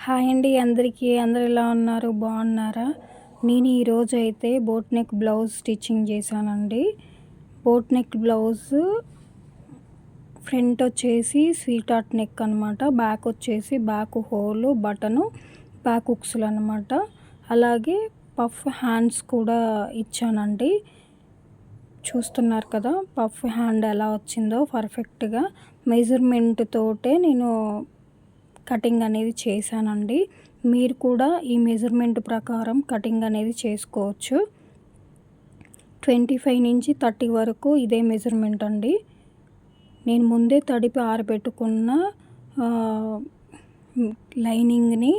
Hi అండి అందరికీ. అందరూ ఎలా ఉన్నారు? బాగున్నారా? నేను ఈరోజు అయితే బోట్ నెక్ బ్లౌజ్ స్టిచ్చింగ్ చేశానండి. బోట్ నెక్ బ్లౌజ్ ఫ్రంట్ వచ్చేసి స్వీట్ హార్ట్ నెక్ అనమాట. బ్యాక్ వచ్చేసి బ్యాక్ హోల్ బటను, బ్యాక్ హుక్స్లు అనమాట. అలాగే పఫ్ హ్యాండ్స్ కూడా ఇచ్చానండి. చూస్తున్నారు కదా పఫ్ హ్యాండ్ ఎలా వచ్చిందో పర్ఫెక్ట్గా మెజర్మెంట్ తోటే నేను కటింగ్ అనేది చేశానండి. మీరు కూడా ఈ మెజర్మెంట్ ప్రకారం కటింగ్ అనేది చేసుకోవచ్చు. 25 నుంచి 30 వరకు ఇదే మెజర్మెంట్ అండి. నేను ముందే తడిపి ఆరబెట్టుకున్న లైనింగ్ని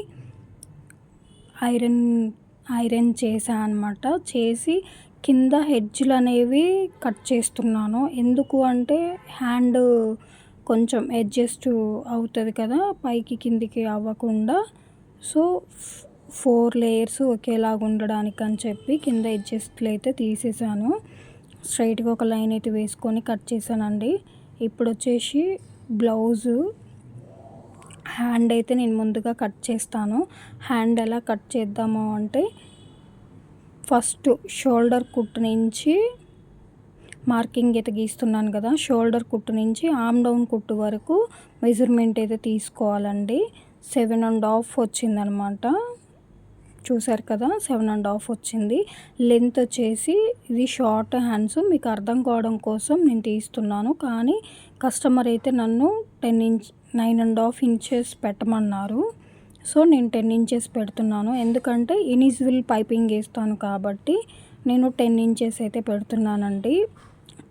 ఐరన్ చేశాను అనమాట. చేసి కింద హెడ్జ్లు అనేవి కట్ చేస్తున్నాను. ఎందుకు అంటే హ్యాండ్ కొంచెం అడ్జస్ట్ అవుతుంది కదా, పైకి కిందికి అవ్వకుండా. సో 4 లేయర్స్ ఒకేలాగా ఉండడానికి అని చెప్పి కింద అడ్జస్ట్లు అయితే తీసేసాను. స్ట్రైట్గా ఒక లైన్ అయితే వేసుకొని కట్ చేశానండి. ఇప్పుడు వచ్చేసి బ్లౌజు హ్యాండ్ అయితే నేను ముందుగా కట్ చేస్తాను. హ్యాండ్ ఎలా కట్ చేద్దాము అంటే, ఫస్ట్ షోల్డర్ కుట్టు నుంచి మార్కింగ్ అయితే గీస్తున్నాను కదా, షోల్డర్ కుట్టు నుంచి ఆర్మ్ డౌన్ కుట్టు వరకు మెజర్మెంట్ అయితే తీసుకోవాలండి. 7.5 వచ్చిందనమాట. చూసారు కదా 7.5 వచ్చింది. లెంత్ వచ్చేసి ఇది షార్ట్ హ్యాండ్స్, మీకు అర్థం కావడం కోసం నేను తీస్తున్నాను. కానీ కస్టమర్ అయితే నన్ను 9.5 ఇంచెస్ పెట్టమన్నారు. సో నేను 10 ఇంచెస్ పెడుతున్నాను. ఎందుకంటే ఇనిజిబుల్ పైపింగ్ వేస్తాను కాబట్టి నేను 10 ఇంచెస్ అయితే పెడుతున్నానండి.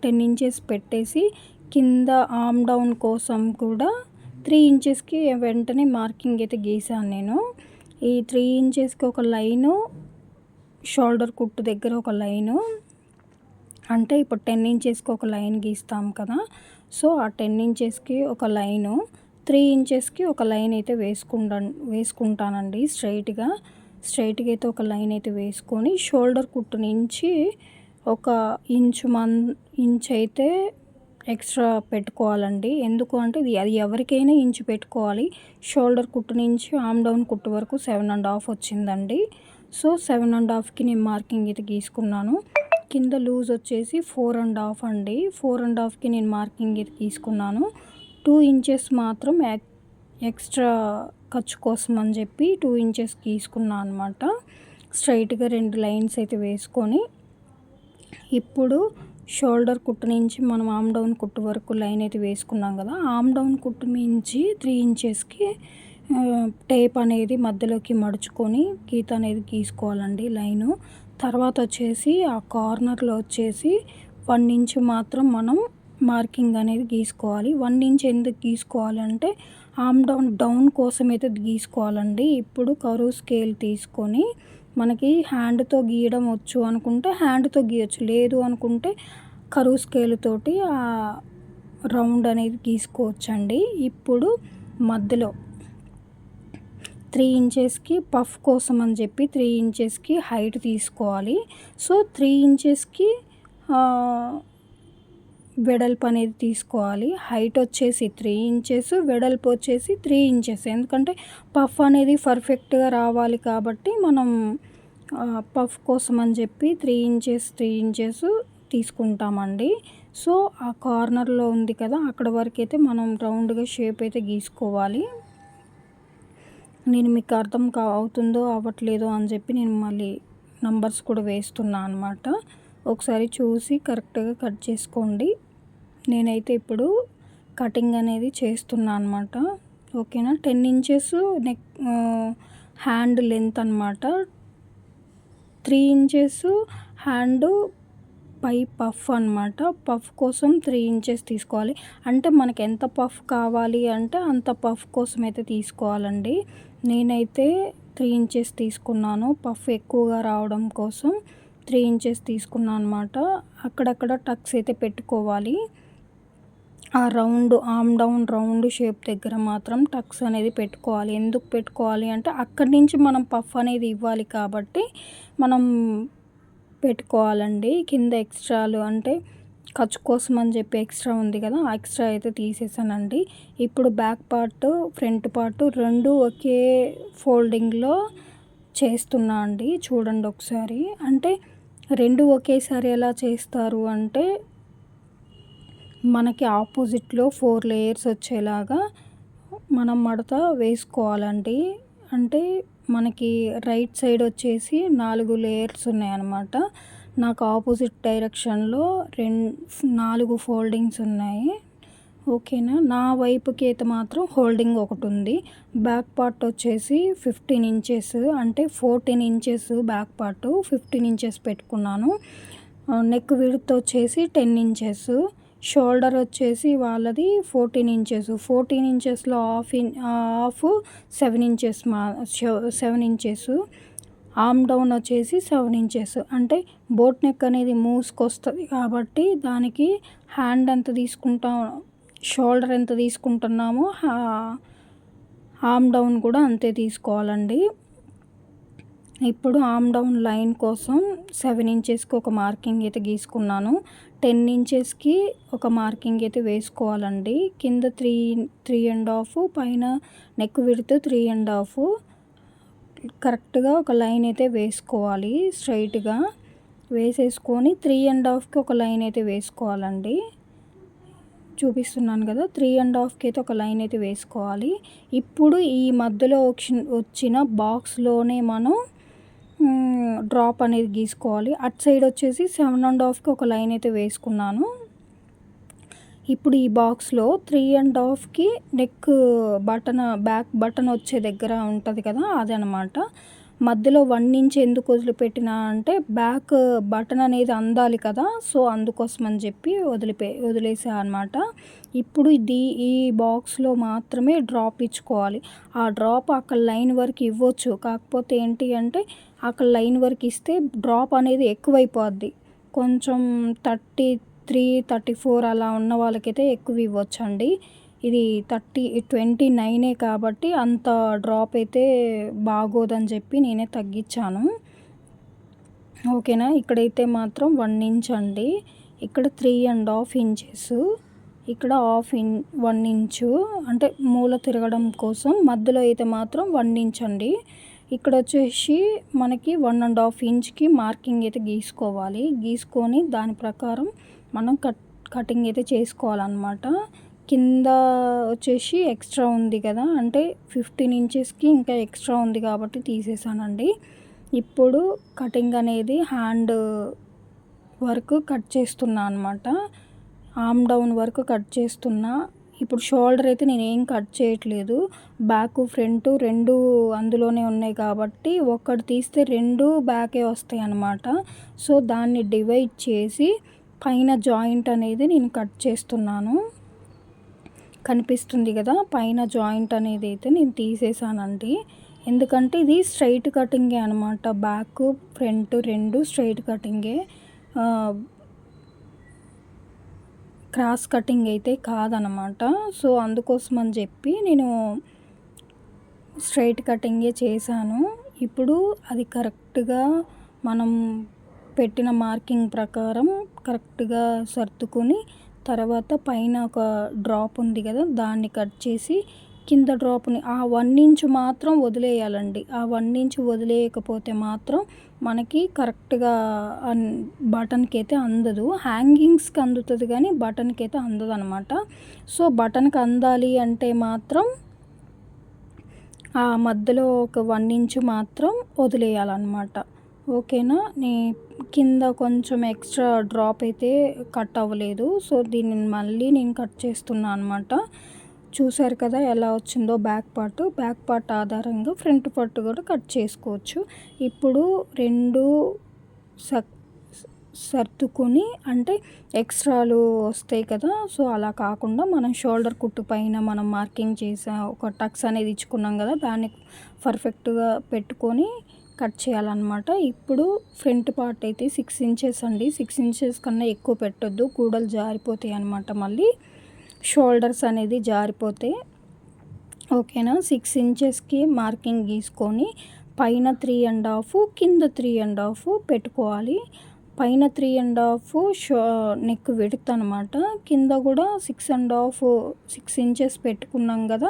10 ఇంచెస్ పెట్టేసి కింద ఆర్మ్ డౌన్ కోసం కూడా 3 ఇంచెస్కి వెంటనే మార్కింగ్ అయితే గీసాను నేను. ఈ 3 ఇంచెస్కి ఒక లైను, షోల్డర్ కుట్టు దగ్గర ఒక లైను, అంటే ఇప్పుడు 10 ఇంచెస్కి ఒక లైన్ గీస్తాం కదా, సో ఆ 10 ఇంచెస్కి ఒక లైను, 3 ఇంచెస్కి ఒక లైన్ అయితే వేసుకుంటానండి. స్ట్రైట్గా అయితే ఒక లైన్ అయితే వేసుకొని షోల్డర్ కుట్టు నుంచి ఒక ఇంచ్ అయితే ఎక్స్ట్రా పెట్టుకోవాలండి. ఎందుకు అంటే అది ఎవరికైనా ఇంచు పెట్టుకోవాలి. షోల్డర్ కుట్టు నుంచి ఆర్మ్ డౌన్ కుట్టు వరకు 7.5 వచ్చిందండి. సో 7.5కి నేను మార్కింగ్ అయితే గీసుకున్నాను. కింద లూజ్ వచ్చేసి 4.5 అండి. 4.5కి నేను మార్కింగ్ అయితే గీసుకున్నాను. 2 ఇంచెస్ మాత్రం ఎక్స్ట్రా ఖర్చు కోసం అని చెప్పి 2 ఇంచెస్ గీసుకున్నాను అనమాట. స్ట్రైట్గా 2 లైన్స్ అయితే వేసుకొని, ఇప్పుడు షోల్డర్ కుట్టు నుంచి మనం ఆర్మ్ డౌన్ కుట్టు వరకు లైన్ అయితే వేసుకున్నాం కదా, ఆర్మ్ డౌన్ కుట్టు నుంచి 3 ఇంచెస్కి టేప్ అనేది మధ్యలోకి మడుచుకొని గీత అనేది గీసుకోవాలండి లైను. తర్వాత వచ్చేసి ఆ కార్నర్లో వచ్చేసి 1 ఇంచ్ మాత్రం మనం మార్కింగ్ అనేది గీసుకోవాలి. 1 ఇంచ్ ఎందుకు గీసుకోవాలంటే ఆర్మ్ డౌన్ కోసం అయితే గీసుకోవాలండి. ఇప్పుడు కరువు స్కేల్ తీసుకొని మనకి హ్యాండ్తో గీయడం వచ్చు అనుకుంటే హ్యాండ్తో గీయచ్చు, లేదు అనుకుంటే కరువు స్కేల్ తోటి ఆ రౌండ్ అనేది గీసుకోవచ్చండి. ఇప్పుడు మధ్యలో 3 ఇంచెస్కి పఫ్ కోసం అని చెప్పి 3 ఇంచెస్కి హైట్ తీసుకోవాలి. సో 3 ఇంచెస్కి వెడల్పు అనేది తీసుకోవాలి. హైట్ వచ్చేసి 3 ఇంచెస్, వెడల్పు వచ్చేసి 3 ఇంచెస్. ఎందుకంటే పఫ్ అనేది పర్ఫెక్ట్గా రావాలి కాబట్టి మనం పఫ్ కోసం అని చెప్పి 3 ఇంచెస్ తీసుకుంటామండి. సో ఆ కార్నర్లో ఉంది కదా, అక్కడ వరకు అయితే మనం రౌండ్గా షేప్ అయితే గీసుకోవాలి. నేను మీకు అర్థం అవుతుందో అవ్వట్లేదో అని చెప్పి నేను మళ్ళీ నంబర్స్ కూడా వేస్తున్నాను అనమాట. ఒకసారి చూసి కరెక్ట్గా కట్ చేసుకోండి. నేనైతే ఇప్పుడు కటింగ్ అనేది చేస్తున్నాను అనమాట. ఓకేనా. 10 ఇంచెస్ నెక్ హ్యాండ్ లెంత్ అనమాట. 3 ఇంచెస్ హ్యాండ్ పై పఫ్ అనమాట. పఫ్ కోసం 3 ఇంచెస్ తీసుకోవాలి. అంటే మనకి ఎంత పఫ్ కావాలి అంటే అంత పఫ్ కోసం అయితే తీసుకోవాలండి. నేనైతే 3 ఇంచెస్ తీసుకున్నాను. పఫ్ ఎక్కువగా రావడం కోసం 3 ఇంచెస్ తీసుకున్నాను అనమాట. అక్కడక్కడ టక్స్ అయితే పెట్టుకోవాలి. ఆ ఆర్మ్ డౌన్ రౌండ్ షేప్ దగ్గర మాత్రం టక్స్ అనేది పెట్టుకోవాలి. ఎందుకు పెట్టుకోవాలి అంటే అక్కడి నుంచి మనం పఫ్ అనేది ఇవ్వాలి కాబట్టి మనం పెట్టుకోవాలండి. కింద ఎక్స్ట్రాలు అంటే ఖర్చు కోసం అని చెప్పి ఎక్స్ట్రా ఉంది కదా, ఆ ఎక్స్ట్రా అయితే తీసేసానండి. ఇప్పుడు బ్యాక్ పార్ట్ ఫ్రంట్ పార్ట్ రెండు ఒకే ఫోల్డింగ్లో చేస్తున్నా అండి. చూడండి ఒకసారి. అంటే రెండు ఒకేసారి ఎలా చేస్తారు అంటే మనకి ఆపోజిట్లో 4 లేయర్స్ వచ్చేలాగా మనం మడత వేసుకోవాలండి. అంటే మనకి రైట్ సైడ్ వచ్చేసి 4 లేయర్స్ ఉన్నాయన్నమాట. నాకు ఆపోజిట్ డైరెక్షన్లో 4 ఫోల్డింగ్స్ ఉన్నాయి. ఓకేనా. నా వైపుకి అయితే మాత్రం హోల్డింగ్ ఒకటి ఉంది. బ్యాక్ పార్ట్ వచ్చేసి 15 ఇంచెస్ అంటే 14 ఇంచెస్ బ్యాక్ పార్ట్, 15 ఇంచెస్ పెట్టుకున్నాను. నెక్ విడ్త్ వచ్చేసి 10 ఇంచెస్, షోల్డర్ వచ్చేసి వాళ్ళది 14 ఇంచెస్. 14 ఇంచెస్లో half 7 inches 7 inches. Arm down వచ్చేసి 7 ఇంచెస్. అంటే బోట్ నెక్ అనేది మూసుకొస్తుంది కాబట్టి దానికి హ్యాండ్ ఎంత తీసుకుంటాం, షోల్డర్ ఎంత తీసుకుంటున్నామో ఆర్మ్ డౌన్ కూడా అంతే తీసుకోవాలండి. ఇప్పుడు ఆర్మ్ డౌన్ లైన్ కోసం 7 ఇంచెస్కి ఒక మార్కింగ్ అయితే గీసుకున్నాను. 10 ఇంచెస్కి ఒక మార్కింగ్ అయితే వేసుకోవాలండి. కింద 3.5, పైన నెక్ విడ్త్ 3.5 కరెక్ట్గా ఒక లైన్ అయితే వేసుకోవాలి. స్ట్రైట్గా వేసేసుకొని 3.5కి ఒక లైన్ అయితే వేసుకోవాలండి. చూపిస్తున్నాను కదా, 3.5కి అయితే ఒక లైన్ అయితే వేసుకోవాలి. ఇప్పుడు ఈ మధ్యలో వచ్చిన బాక్స్లోనే మనం డ్రాప్ అనేది గీసుకోవాలి. అటు సైడ్ వచ్చేసి 7.5కి ఒక లైన్ అయితే వేసుకున్నాను. ఇప్పుడు ఈ బాక్స్లో 3.5కి నెక్ బటన్, బ్యాక్ బటన్ వచ్చే దగ్గర ఉంటుంది కదా, అదనమాట. మధ్యలో 1 ఇంచ్ ఎందుకు వదిలిపెట్టినా అంటే బ్యాక్ బటన్ అనేది అందాలి కదా, సో అందుకోసం అని చెప్పి వదిలేసా అనమాట. ఇప్పుడు ఈ బాక్స్లో మాత్రమే డ్రాప్ ఇచ్చుకోవాలి. ఆ డ్రాప్ అక్కడ లైన్ వరకు ఇవ్వచ్చు. కాకపోతే ఏంటి అంటే అక్కడ లైన్ వరకు ఇస్తే డ్రాప్ అనేది ఎక్కువైపోద్ది. కొంచెం 33, 34 అలా ఉన్న వాళ్ళకైతే ఎక్కువ ఇవ్వచ్చండి. ఇది 29 కాబట్టి అంత డ్రాప్ అయితే బాగోదని చెప్పి నేనే తగ్గించాను. ఓకేనా. ఇక్కడైతే మాత్రం 1 ఇంచ్ అండి, ఇక్కడ 3.5 ఇంచెస్, ఇక్కడ 1 ఇంచు అంటే మూల తిరగడం కోసం. మధ్యలో అయితే మాత్రం 1 ఇంచ్ అండి. ఇక్కడ వచ్చేసి మనకి 1.5 ఇంచ్కి మార్కింగ్ అయితే గీసుకోవాలి. గీసుకొని దాని ప్రకారం మనం కటింగ్ అయితే చేసుకోవాలన్నమాట. కింద వచ్చేసి ఎక్స్ట్రా ఉంది కదా, అంటే 15 ఇంచెస్కి ఇంకా ఎక్స్ట్రా ఉంది కాబట్టి తీసేసానండి. ఇప్పుడు కటింగ్ అనేది హ్యాండ్ వరకు కట్ చేస్తున్నా అనమాట. ఆర్మ్ డౌన్ వరకు కట్ చేస్తున్నా. ఇప్పుడు షోల్డర్ అయితే నేనేం కట్ చేయట్లేదు. బ్యాక్ ఫ్రంట్ రెండు అందులోనే ఉన్నాయి కాబట్టి ఒక్కటి తీస్తే 2 బ్యాకే వస్తాయి అన్నమాట. సో దాన్ని డివైడ్ చేసి పైన జాయింట్ అనేది నేను కట్ చేస్తున్నాను. కనిపిస్తుంది కదా, పైన జాయింట్ అనేది అయితే నేను తీసేసానండి. ఎందుకంటే ఇది స్ట్రైట్ కటింగే అనమాట. బ్యాక్ ఫ్రంట్ రెండు స్ట్రైట్ కటింగే, క్రాస్ కటింగ్ అయితే కాదనమాట. సో అందుకోసం అని చెప్పి నేను స్ట్రైట్ కటింగే చేశాను. ఇప్పుడు అది కరెక్ట్గా మనం పెట్టిన మార్కింగ్ ప్రకారం కరెక్ట్గా సర్దుకొని తర్వాత పైన ఒక డ్రాప్ ఉంది కదా, దాన్ని కట్ చేసి కింద డ్రాప్ని ఆ 1 ఇంచ్ మాత్రం వదిలేయాలండి. ఆ 1 ఇంచ్ వదిలేయకపోతే మాత్రం మనకి కరెక్ట్గా బటన్కి అయితే అందదు. హ్యాంగింగ్స్కి అందుతుంది కానీ బటన్కి అయితే అందదు అనమాట. సో బటన్కి అందాలి అంటే మాత్రం ఆ మధ్యలో ఒక 1 ఇంచ్ మాత్రం వదిలేయాలన్నమాట. ఓకేనా. కింద కొంచెం ఎక్స్ట్రా డ్రాప్ అయితే కట్ అవ్వలేదు. సో దీన్ని మళ్ళీ నేను కట్ చేస్తున్నాను అనమాట. చూసారు కదా ఎలా వచ్చిందో బ్యాక్ పార్ట్ ఆధారంగా ఫ్రంట్ పార్ట్ కూడా కట్ చేసుకోవచ్చు. ఇప్పుడు రెండు సర్దుకొని, అంటే ఎక్స్ట్రాలు వస్తాయి కదా, సో అలా కాకుండా మనం షోల్డర్ కుట్టు పైన మనం మార్కింగ్ చేసా ఒక టక్స్ అనేది ఇచ్చుకున్నాం కదా, దాన్ని పర్ఫెక్ట్గా పెట్టుకొని కట్ చేయాలన్నమాట. ఇప్పుడు ఫ్రంట్ పార్ట్ అయితే 6 ఇంచెస్ అండి. 6 ఇంచెస్ కన్నా ఎక్కువ పెట్టొద్దు, కూడలు జారిపోతాయి అన్నమాట. మళ్ళీ షోల్డర్స్ అనేది జారిపోతే. ఓకేనా. 6 ఇంచెస్కి మార్కింగ్ గీసుకొని పైన 3.5 కింద 3.5 పెట్టుకోవాలి. పైన 3.5 నెక్ విడ్త్ అనమాట. కింద కూడా 6 ఇంచెస్ పెట్టుకున్నాం కదా,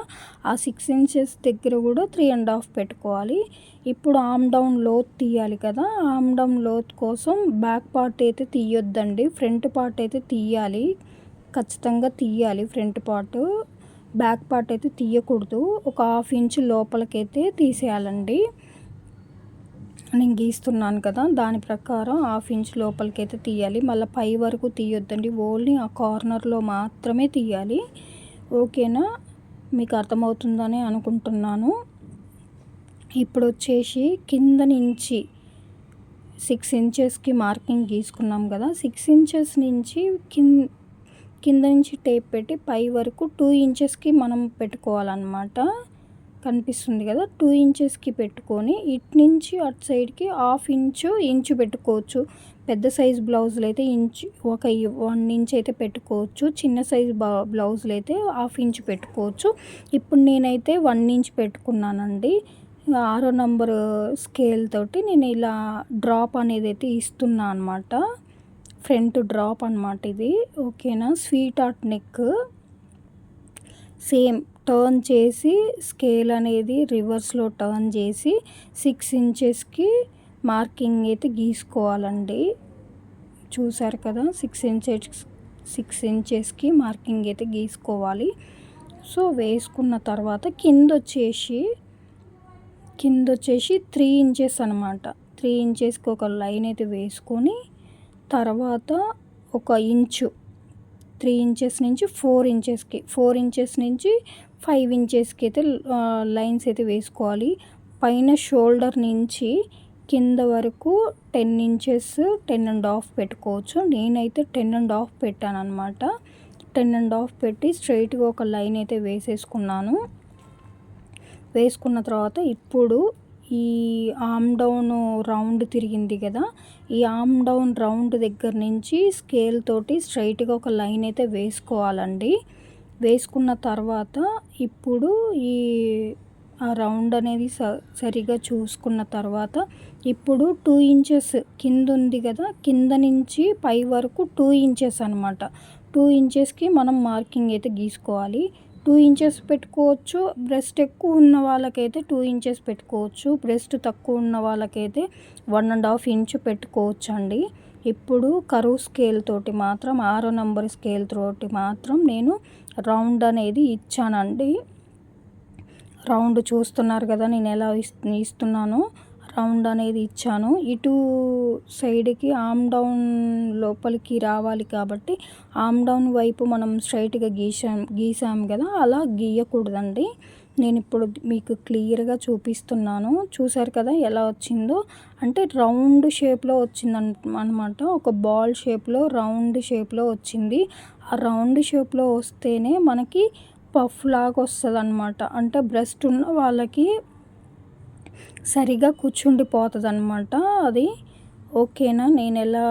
ఆ 6 ఇంచెస్ దగ్గర కూడా 3.5 పెట్టుకోవాలి. ఇప్పుడు ఆర్మ్ డౌన్ లోత్ తీయాలి కదా, ఆర్మ్ డౌన్ లోత్ కోసం బ్యాక్ పార్ట్ అయితే తీయొద్దండి, ఫ్రంట్ పార్ట్ అయితే తీయాలి. ఖచ్చితంగా తీయాలి ఫ్రంట్ పార్ట్, బ్యాక్ పార్ట్ అయితే తీయకూడదు. ఒక 1/2 ఇంచ్ లోపలికైతే తీసేయాలండి. నేను గీస్తున్నాను కదా, దాని ప్రకారం 1/2 ఇంచ్ లోపలికైతే తీయాలి. మళ్ళీ పై వరకు తీయొద్దండి, ఓన్లీ ఆ కార్నర్లో మాత్రమే తీయాలి. ఓకేనా, మీకు అర్థమవుతుందని అనుకుంటున్నాను. ఇప్పుడు వచ్చేసి కింద నుంచి 6 ఇంచెస్కి మార్కింగ్ గీసుకున్నాం కదా, 6 ఇంచెస్ నుంచి కింద నుంచి టేప్ పెట్టి పై వరకు 2 ఇంచెస్కి మనం పెట్టుకోవాలన్నమాట. కనిపిస్తుంది కదా, 2 ఇంచెస్కి పెట్టుకొని ఇటు నుంచి అటు సైడ్కి 1/2 ఇంచు పెట్టుకోవచ్చు. పెద్ద సైజ్ బ్లౌజులు అయితే 1 ఇంచ్ అయితే పెట్టుకోవచ్చు. చిన్న సైజ్ బ్లౌజులు అయితే 1/2 ఇంచ్ పెట్టుకోవచ్చు. ఇప్పుడు నేనైతే 1 ఇంచ్ పెట్టుకున్నానండి. 6వ నంబర్ స్కేల్ తోటి నేను ఇలా డ్రాప్ అనేది అయితే ఇస్తున్నా అనమాట. ఫ్రంట్ డ్రాప్ అనమాట ఇది. ఓకేనా, sweet heart neck same turn చేసి స్కేల్ అనేది రివర్స్లో టర్న్ చేసి 6 ఇంచెస్కి మార్కింగ్ అయితే గీసుకోవాలండి. చూసారు కదా, 6 ఇంచెస్కి మార్కింగ్ అయితే గీసుకోవాలి. సో వేసుకున్న తర్వాత కింద వచ్చేసి 3 ఇంచెస్ అనమాట. 3 ఇంచెస్కి ఒక లైన్ అయితే వేసుకొని తర్వాత 1 ఇంచు 3 ఇంచెస్ నుంచి 4 ఇంచెస్కి, 4 ఇంచెస్ నుంచి 5 ఇంచెస్కి అయితే లైన్స్ అయితే వేసుకోవాలి. పైన షోల్డర్ నుంచి కింద వరకు 10 ఇంచెస్ 10.5 పెట్టుకోవచ్చు. నేనైతే 10.5 పెట్టాను అనమాట. 10.5 పెట్టి స్ట్రైట్గా ఒక లైన్ అయితే వేసేసుకున్నాను. వేసుకున్న తర్వాత ఇప్పుడు ఈ ఆర్మ్ డౌన్ రౌండ్ తిరిగింది కదా, ఈ ఆర్మ్ డౌన్ రౌండ్ దగ్గర నుంచి స్కేల్ తోటి స్ట్రైట్గా ఒక లైన్ అయితే వేసుకోవాలండి. వేసుకున్న తర్వాత ఇప్పుడు ఆ రౌండ్ అనేది సరిగా చూసుకున్న తర్వాత ఇప్పుడు 2 ఇంచెస్ కింద ఉంది కదా, కింద నుంచి పై వరకు 2 ఇంచెస్ అనమాట. 2 ఇంచెస్కి మనం మార్కింగ్ అయితే గీసుకోవాలి. 2 ఇంచెస్ పెట్టుకోవచ్చు. బ్రెస్ట్ ఎక్కువ ఉన్న వాళ్ళకైతే 2 ఇంచెస్ పెట్టుకోవచ్చు. బ్రెస్ట్ తక్కువ ఉన్న వాళ్ళకైతే 1.5 ఇంచ్ పెట్టుకోవచ్చు అండి. ఇప్పుడు కరువు స్కేల్ తోటి మాత్రం 6వ నంబర్ స్కేల్ తోటి మాత్రం నేను రౌండ్ అనేది ఇచ్చానండి. రౌండ్ చూస్తున్నారు కదా నేను ఎలా ఇస్తున్నానో, రౌండ్ అనేది ఇచ్చాను. ఇటు సైడ్కి ఆర్మ్ డౌన్ లోపలికి రావాలి కాబట్టి ఆర్మ్ డౌన్ వైపు మనం స్ట్రైట్గా గీసాం కదా, అలా గీయకూడదండి. నేను ఇప్పుడు మీకు క్లియర్గా చూపిస్తున్నాను. చూసారు కదా ఎలా వచ్చిందో, అంటే రౌండ్ షేప్లో వచ్చింది అనమాట. ఒక బాల్ షేప్లో రౌండ్ షేప్లో వచ్చింది. ఆ రౌండ్ షేప్లో వస్తేనే మనకి పఫ్ లాగా వస్తుంది అనమాట. అంటే బ్రెస్ట్ ఉన్న వాళ్ళకి సరిగా కూర్చుండిపోతుంది అనమాట అది. ఓకేనా, నేను ఎలా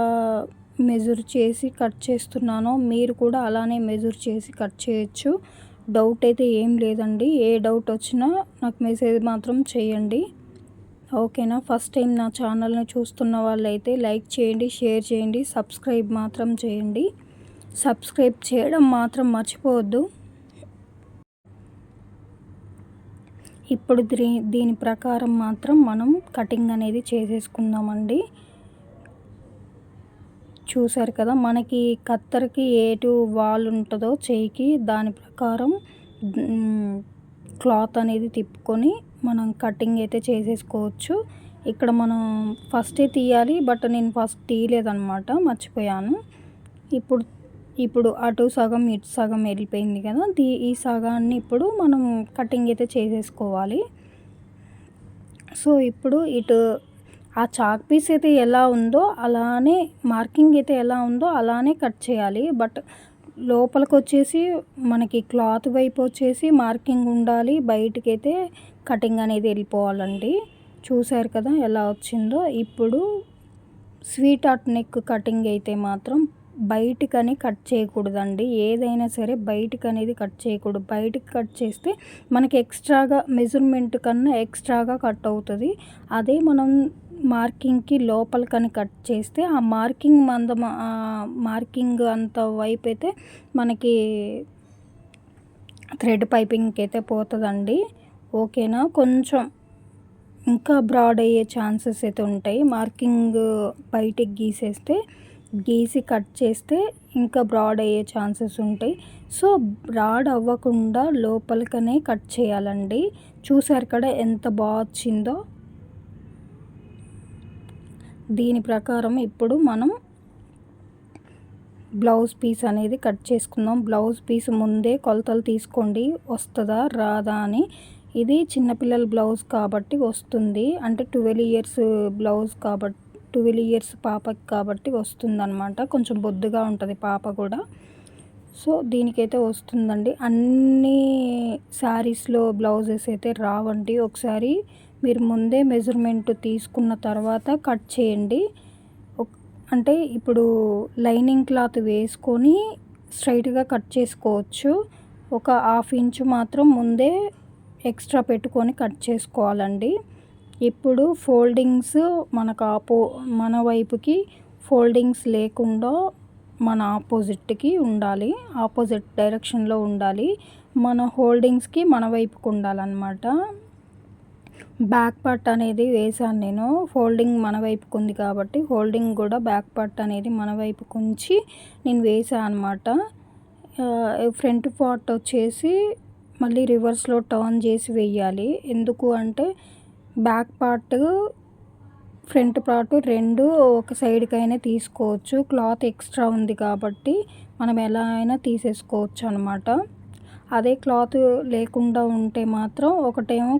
మెజర్ చేసి కట్ చేస్తున్నానో మీరు కూడా అలానే మెజర్ చేసి కట్ చేయొచ్చు. డౌట్ అయితే ఏం లేదండి. ఏ డౌట్ వచ్చినా నాకు మెసేజ్ మాత్రం చేయండి. ఓకేనా, ఫస్ట్ టైం నా ఛానల్ని చూస్తున్న వాళ్ళైతే లైక్ చేయండి, షేర్ చేయండి, సబ్స్క్రైబ్ మాత్రం చేయండి. సబ్స్క్రైబ్ చేయడం మాత్రం మర్చిపోవద్దు. ఇప్పుడు దీని ప్రకారం మాత్రం మనం కటింగ్ అనేది చేసేసుకుందామండి. చూసారు కదా, మనకి కత్తెరకి ఏటు వాల్ ఉంటుందో చేయికి, దాని ప్రకారం క్లాత్ అనేది తిప్పుకొని మనం కటింగ్ అయితే చేసేసుకోవచ్చు. ఇక్కడ మనం ఫస్టే తీయాలి, బట్ నేను ఫస్ట్ తీయలేదన్నమాట, మర్చిపోయాను. ఇప్పుడు అటు సగం ఇటు సగం వెళ్ళిపోయింది కదా, ఈ సగాన్ని ఇప్పుడు మనం కటింగ్ అయితే చేసేసుకోవాలి. సో ఇప్పుడు ఇటు ఆ చాక్ పీస్ అయితే ఎలా ఉందో అలానే, మార్కింగ్ అయితే ఎలా ఉందో అలానే కట్ చేయాలి. బట్ లోపలికి వచ్చేసి మనకి క్లాత్ వైపు వచ్చేసి మార్కింగ్ ఉండాలి, బయటకైతే కటింగ్ అనేది వెళ్ళిపోవాలండి. చూసారు కదా ఎలా వచ్చిందో. ఇప్పుడు స్వీట్ హార్ట్ నెక్ కటింగ్ అయితే మాత్రం బయటికని కట్ చేయకూడదండి. ఏదైనా సరే బయటికి అనేది కట్ చేయకూడదు. బయటికి కట్ చేస్తే మనకి ఎక్స్ట్రాగా మెజర్మెంట్ కన్నా ఎక్స్ట్రాగా కట్ అవుతుంది. అదే మనం మార్కింగ్‌కి లోపలికని కట్ చేస్తే ఆ మార్కింగ్ అంత వైపయితే మనకి థ్రెడ్ పైపింగ్‌కి అయితే పోతదండి. ఓకేనా. కొంచెం ఇంకా బ్రాడ్ అయ్యే ఛాన్సెస్ అయితే ఉంటాయి. మార్కింగ్ బయటికి గీసి కట్ చేస్తే ఇంకా బ్రాడ్ అయ్యే ఛాన్సెస్ ఉంటాయి. సో బ్రాడ్ అవ్వకుండా లోపలికనే కట్ చేయాలండి. చూసారు కదా ఎంత బాగా వచ్చిందో. దీని ప్రకారం ఇప్పుడు మనం బ్లౌజ్ పీస్ అనేది కట్ చేసుకుందాం. బ్లౌజ్ పీస్ ముందే కొలతలు తీసుకోండి, వస్తుందా రాదా అని. ఇది చిన్నపిల్లల బ్లౌజ్ కాబట్టి వస్తుంది, అంటే 12 ఇయర్స్ బ్లౌజ్ కాబట్టి 12 ఇయర్స్ పాపకి కాబట్టి వస్తుందన్నమాట. కొంచెం బొద్దుగా ఉంటుంది పాప కూడా. సో దీనికైతే వస్తుందండి. అన్ని శారీస్లో బ్లౌజెస్ అయితే రావండి. ఒకసారి మీరు ముందే మెజర్మెంట్ తీసుకున్న తర్వాత కట్ చేయండి. అంటే ఇప్పుడు లైనింగ్ క్లాత్ వేసుకొని స్ట్రైట్గా కట్ చేసుకోవచ్చు. ఒక 1/2 ఇంచు మాత్రం ముందే ఎక్స్ట్రా పెట్టుకొని కట్ చేసుకోవాలండి. ఇప్పుడు ఫోల్డింగ్స్ మన వైపుకి ఫోల్డింగ్స్ లేకుండా మన ఆపోజిట్కి ఉండాలి, ఆపోజిట్ డైరెక్షన్లో ఉండాలి. మన హోల్డింగ్స్కి మన వైపుకు ఉండాలన్నమాట. బ్యాక్ పార్ట్ అనేది వేసాను నేను. ఫోల్డింగ్ మన వైపుకు ఉంది కాబట్టి హోల్డింగ్ కూడా బ్యాక్ పార్ట్ అనేది మన వైపుకు ఉంచి నేను వేసాను అనమాట. ఫ్రంట్ పార్ట్ వచ్చేసి మళ్ళీ రివర్స్లో టర్న్ చేసి వేయాలి. ఎందుకు అంటే బ్యాక్ పార్ట్ ఫ్రంట్ పార్ట్ రెండు ఒక సైడ్కైనా తీసుకోవచ్చు. క్లాత్ ఎక్స్ట్రా ఉంది కాబట్టి మనం ఎలా అయినా తీసేసుకోవచ్చు అనమాట. అదే క్లాత్ లేకుండా ఉంటే మాత్రం ఒకటేమో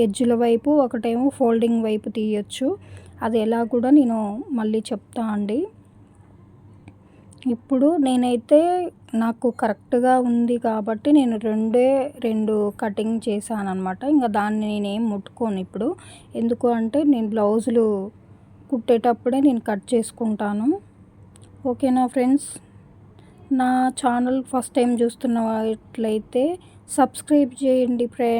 ఎడ్జ్ల వైపు, ఒకటేమో ఫోల్డింగ్ వైపు తీయచ్చు. అది ఎలా కూడా నేను మళ్ళీ చెప్తా అండి. ఇప్పుడు నేనైతే నాకు కరెక్ట్గా ఉంది కాబట్టి నేను రెండు కటింగ్ చేశాను అనమాట. ఇంకా దాన్ని నేనేం ముట్టుకోను ఇప్పుడు. ఎందుకు అంటే నేను బ్లౌజులు కుట్టేటప్పుడే నేను కట్ చేసుకుంటాను. ఓకేనా ఫ్రెండ్స్. నా ఛానల్ ఫస్ట్ టైం చూస్తున్నట్లయితే సబ్స్క్రైబ్ చేయండి ఫ్రెండ్స్.